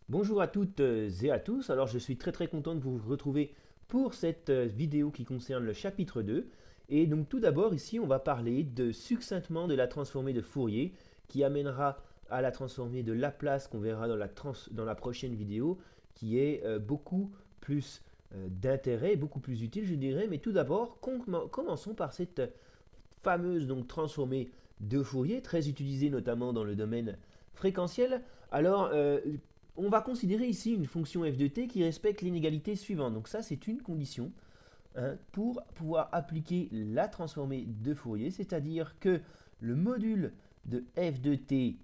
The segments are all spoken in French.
Bonjour à toutes et à tous. Alors je suis très content de vous retrouver pour cette vidéo qui concerne le chapitre 2. Et donc tout d'abord ici on va parler succinctement de la transformée de Fourier qui amènera à la transformée de Laplace qu'on verra dans la prochaine vidéo qui est beaucoup plus d'intérêt, beaucoup plus utile je dirais. Mais tout d'abord commençons par cette fameuse donc transformée de Fourier très utilisée notamment dans le domaine fréquentiel. Alors on va considérer ici une fonction f de t qui respecte l'inégalité suivante. Donc ça, c'est une condition hein, pour pouvoir appliquer la transformée de Fourier, c'est-à-dire que le module de f de t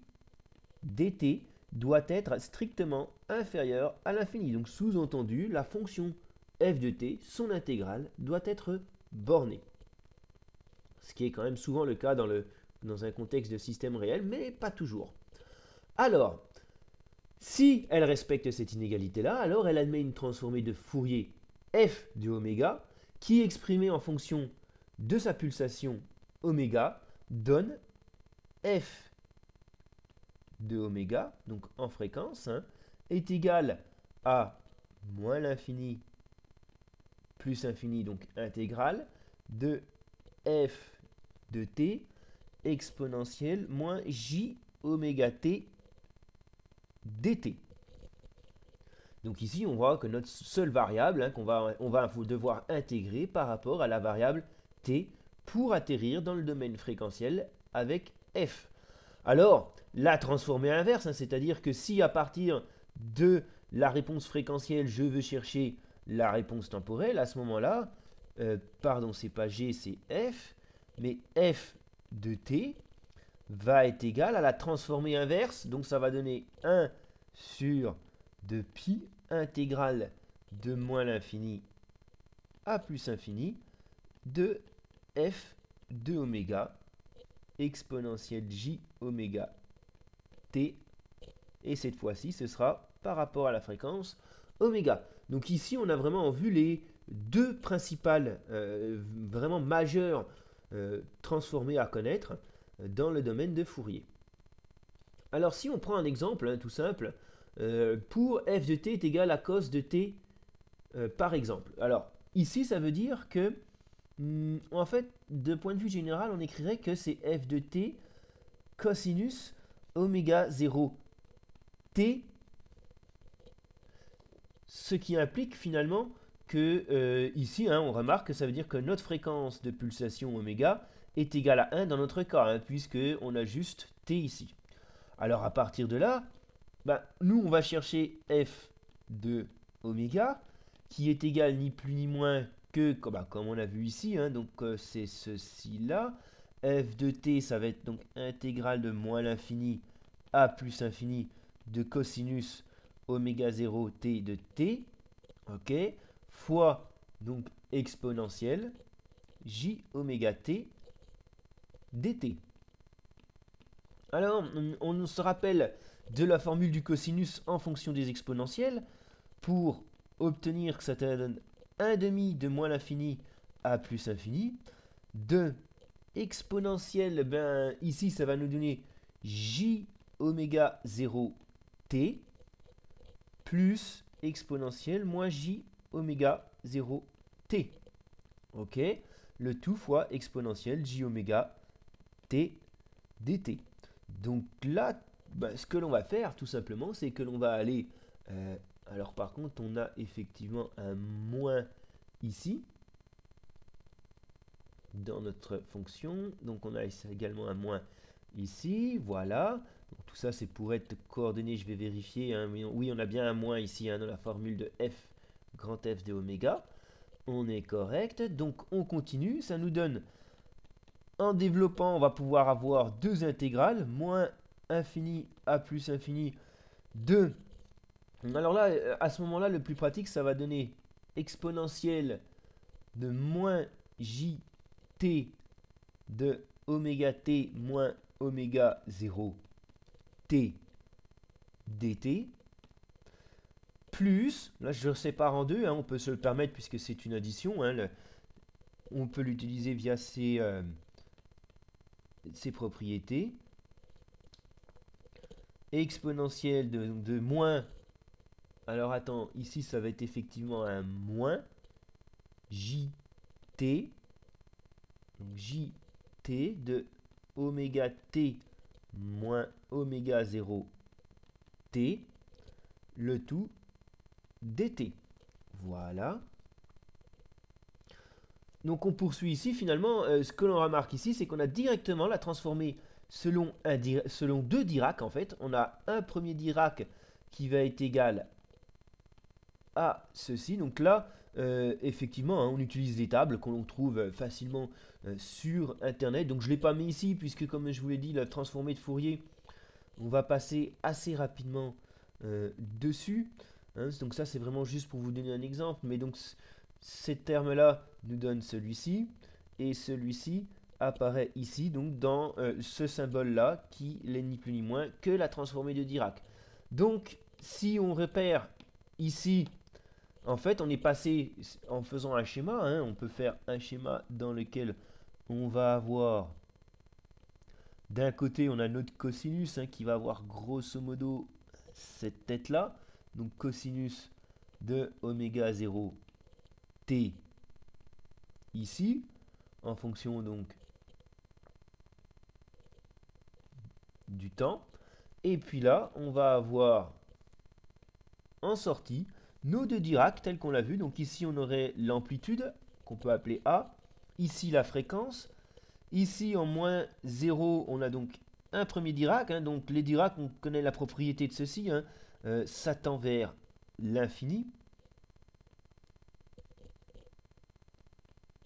dt doit être strictement inférieur à l'infini. Donc sous-entendu, la fonction f de t, son intégrale, doit être bornée. Ce qui est quand même souvent le cas dans un contexte de système réel, mais pas toujours. Alors, si elle respecte cette inégalité-là, alors elle admet une transformée de Fourier f de oméga qui, exprimée en fonction de sa pulsation oméga, donne f de oméga, donc en fréquence, hein, est égal à moins l'infini plus infini, donc intégrale, de f de t exponentielle moins j oméga t dt. Donc ici, on voit que notre seule variable hein, on va devoir intégrer par rapport à la variable t pour atterrir dans le domaine fréquentiel avec f. Alors, la transformée inverse, hein, c'est-à-dire que si à partir de la réponse fréquentielle, je veux chercher la réponse temporelle, à ce moment-là, pardon, c'est pas g, c'est f, mais f de t va être égal à la transformée inverse, donc ça va donner 1 sur 2 pi intégrale de moins l'infini à plus infini de f de oméga exponentielle j oméga t, et cette fois-ci ce sera par rapport à la fréquence oméga. Donc ici on a vraiment vu les deux principales vraiment majeures transformées à connaître dans le domaine de Fourier. Alors si on prend un exemple hein, tout simple, pour f de t est égal à cos de t par exemple. Alors ici ça veut dire que en fait de point de vue général on écrirait que c'est f de t cosinus oméga 0 t, ce qui implique finalement que ici hein, on remarque que ça veut dire que notre fréquence de pulsation oméga est égale à 1 dans notre cas, hein, puisque on a juste t ici. Alors à partir de là, nous on va chercher f de oméga qui est égal ni plus ni moins que, comme on a vu ici, hein, donc c'est ceci là. F de t, ça va être donc intégrale de moins l'infini à plus infini de cosinus oméga 0 t de t, ok, fois donc exponentielle j oméga t dt. Alors, on se rappelle de la formule du cosinus en fonction des exponentielles pour obtenir que ça te donne 1 demi de moins l'infini à plus infini. De exponentielle, ben, ici ça va nous donner j oméga 0 t plus exponentielle moins j oméga 0 t. Ok, le tout fois exponentielle j oméga t dt. Donc là, ce que l'on va faire tout simplement, c'est que l'on va aller... alors par contre, on a effectivement un moins ici dans notre fonction. Donc on a également un moins ici, voilà. Donc, tout ça c'est pour être coordonné, je vais vérifier. Hein, oui, on a bien un moins ici hein, dans la formule de f, grand F de oméga. On est correct, donc on continue, ça nous donne, en développant, on va pouvoir avoir deux intégrales, moins infini à plus infini de... Alors là, à ce moment-là, le plus pratique, ça va donner exponentielle de moins jt de oméga t moins oméga 0 t dt, plus, là je le sépare en deux, hein, on peut se le permettre puisque c'est une addition, hein, on peut l'utiliser via ses propriétés, exponentielle de moins Alors attends, ici ça va être effectivement un moins JT. Donc JT de oméga T moins oméga 0 T, le tout dt. Voilà. Donc on poursuit ici, finalement, ce que l'on remarque ici, c'est qu'on a directement la transformée selon deux Dirac, en fait. On a un premier Dirac qui va être égal à ceci. Donc là, effectivement, hein, on utilise des tables que l'on trouve facilement sur Internet. Donc je ne l'ai pas mis ici, puisque comme je vous l'ai dit, la transformée de Fourier, on va passer assez rapidement dessus. Hein. Donc ça, c'est vraiment juste pour vous donner un exemple. Mais donc, ces termes-là nous donnent celui-ci. Et celui-ci apparaît ici, donc dans ce symbole-là, qui n'est ni plus ni moins que la transformée de Dirac. Donc, si on repère ici, en fait, on est passé en faisant un schéma. Hein, on peut faire un schéma dans lequel on va avoir... D'un côté, on a notre cosinus hein, qui va avoir grosso modo cette tête-là. Donc cosinus de oméga 0 t ici, en fonction donc du temps. Et puis là, on va avoir en sortie nos deux Dirac tels qu'on l'a vu. Donc ici, on aurait l'amplitude qu'on peut appeler A. Ici, la fréquence. Ici, en moins 0, on a donc un premier Dirac. Hein, donc les Dirac, on connaît la propriété de ceci. Hein, ça tend vers l'infini.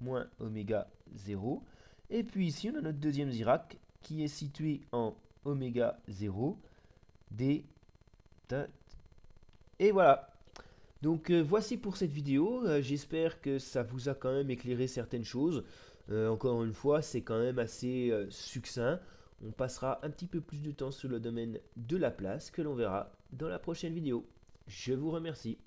Moins oméga 0. Et puis ici, on a notre deuxième Dirac qui est situé en oméga 0. D. Et voilà. Donc voici pour cette vidéo. J'espère que ça vous a quand même éclairé certaines choses. Encore une fois, c'est quand même assez succinct. On passera un petit peu plus de temps sur le domaine de Laplace que l'on verra dans la prochaine vidéo. Je vous remercie.